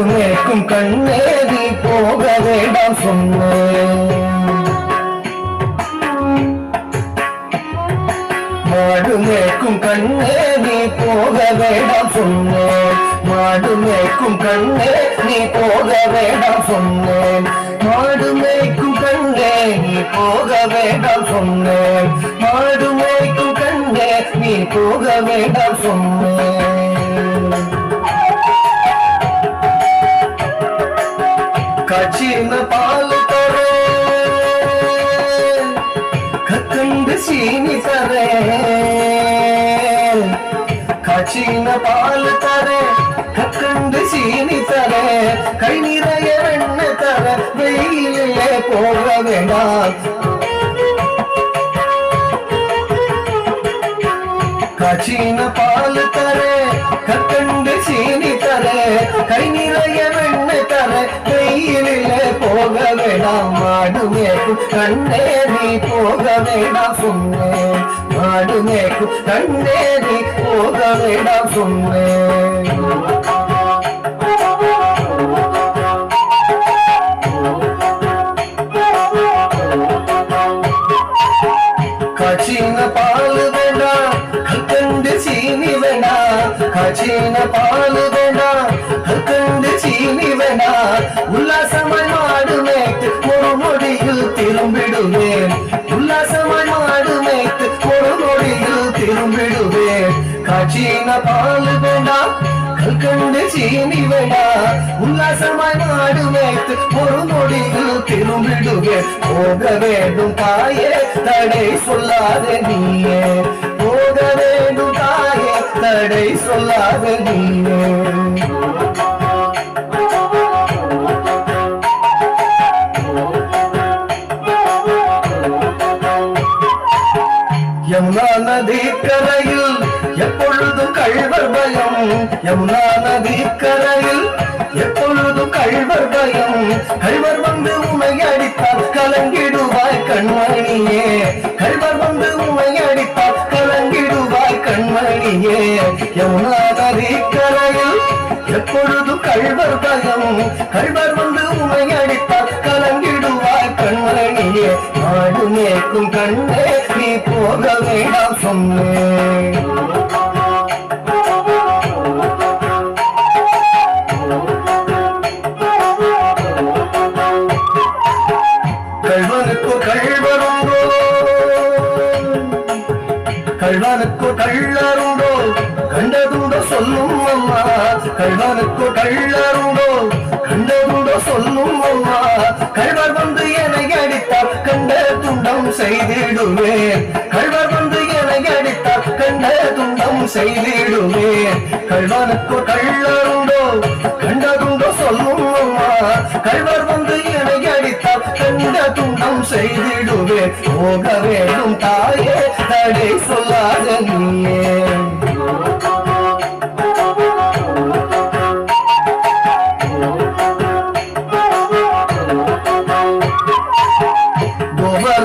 மேற்கும் கண்ணேறி போக வேண்டாம் சொன்னேன். மாடு மேற்கும் கண்ணேறி போக வேண்டாம் சொன்னேன். மாடு மேய்க்கும் கண்ணே நீ போக வேண்டாம் சொன்னேன். மாடு மேய்க்கும் கண்ணே நீ போக வேண்டாம் சொன்னேன். மாடு மேய்க்கும் கண்ணே நீ போக வேண்டாம் சொன்னேன். காய்ச்சின பால் தரே கக்கண்டு சீனி தரே. காய்ச்சின பால் தரே கக்கண்டு சீனி தரே. கை நிறைய வெண்ணெய் தர வெயிலே போக வேண்டாம். காய்ச்சின பால் தரே கக்கண்டு சீனி தரே. கை நிறைய வெண்ணெய் தர வெயிலே போக வேண்டாம். மாடு மேய்க்கும் கண்ணே நீ போக வேண்டாம் சொன்னேன். மாடு மேய்க்கும் கண்ணே நீ போக வேண்டாம் சொன்னேன். காய்ச்சின பால் வேண்டாம் கக்கண்டு சீனி வேண்டாம். காய்ச்சின பால் வேண்டாம் கக்கண்டு சீனி வேண்டாம். உல்லாசமாய் மாடு மேய்த்து ஒரு நொடியில் திரும்பிடுவேன். உல்லாசமாய் மாடு மேய்த்து ஒரு நொடியில் திரும்பிடுவேன். காய்ச்சின பால் வேண்டாம் கல்கண்டு சீனி வேண்டாம். உல்லாசமாய் மாடு மேய்த்து ஒரு நொடியில் திரும்பிடுவேன். போக வேண்டும் தாயே தடை சொல்லாத நீயே. போக வேண்டும் தாயே தடை சொல்லாத நீயே. யமுனா நதி கரையில் எப்பொழுதும் கள்வர் பயம். யமுனா நதி கரையில் எப்பொழுதும் கள்வர் பயம். கள்வர் வந்து உமை அடித்தால் கலங்கிடுவாய் கண்மணியே. கள்வர் வந்து உமை அடித்தால் கலங்கிடுவாய் கண்மணியே. யமுனா நதி கரையில் எப்பொழுதும் கள்வர் பயம். கள்வர் வந்து உமை அடித்தால் கலங்கிடுவாய் கண்மணியே. மாடு மேய்க்கும் கண்ணே நீ போக வேண்டாம் சொன்னேன். கள்வனுக்கு கள்வருண்டோ கள்வனுக்கு கள்ளருண்டோ கண்டதுண்டோ சொல்லும் அம்மா. கள்வனுக்கு கள்ளருண்டோ கண்டதுண்டோ சொல்லும் அம்மா. கள்வர் வந்து என்னை அடித்தால் கண்ட துண்டம் செய்திடுவேன். கள்வர் வந்து என்னை அடித்தால் கண்ட துண்டம் செய்திடுவேன். கள்வனுக்கு கள்ளருண்டோ கண்டதுண்டோ சொல்லும் அம்மா. கள்வர் வந்து என்னை அடித்தால் கண்ட துண்டம் செய்திடுவேன். போக வேண்டும் தாயே தடை சொல்லாத நீயே.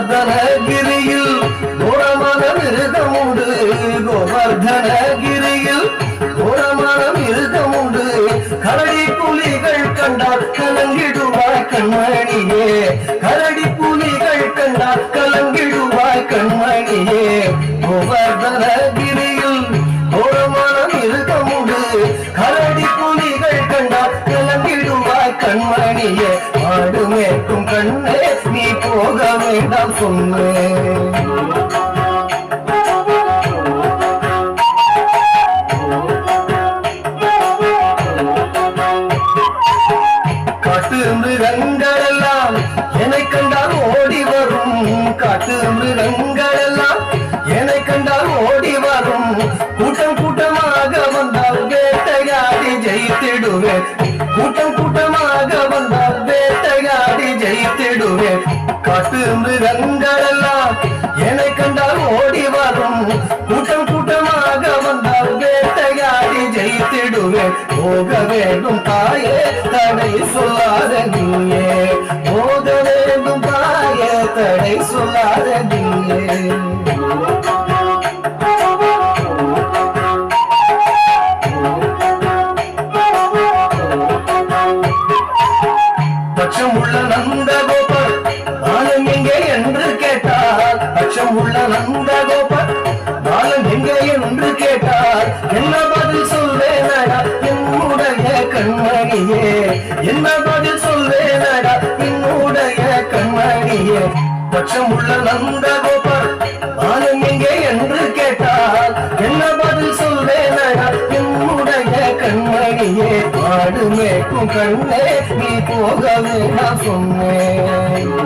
கோவர்தனகிரியில் கோரமான மிருகமுண்டு. கோவர்தனகிரியில் கோரமான மிருகமுண்டு. கரடி புலிகள் கண்டால் கலங்கிடுவாய் கண்மணியே. கரடி புலிகள் கண்டால் கலங்கிடுவாய் கண்மணியே. கோவர்தனகிரியில் கோரமான மிருகமுண்டு. கரடி புலிகள் கண்டால் கலங்கிடுவாய் கண்மணியே. மாடு மேய்க்கும் கண்ணே நீ போக வேண்டாம் சொன்னேன். காட்டு மிருகங்களெல்லாம் என்னை கண்டால் ஓடி வரும். காட்டு மிருகங்களெல்லாம் என்னை கண்டால் ஓடி வரும். கூட்டம் கூட்டமாக வந்தால் வேட்டையாடி ஜெயித்திடுவேன். கூட்டம் கூட்டமாக வந்தால் வேட்டையாடி ஜெயித்திடுவேன். காட்டு மிருகங்களெல்லாம் என்னை கண்டால் ஓடி வரும். கூட்டம் கூட்டமாக வந்தால் வேட்டையாடி ஜெயித்திடுவேன். போக வேண்டும் தாயே தடை சொல்லாத நீயே. போக வேண்டும் தாயே தடை சொல்லாத நீயே. கண்மணியே பட்சமுள்ள நந்தகோபால் பாலன் எங்கே என்று கேட்டால் என்ன பதில் சொல்வேனடா என்னுடைய கண்மணியே மாடு மேய்க்கும் கண்ணே நீ போகவே நான் சொன்னேன்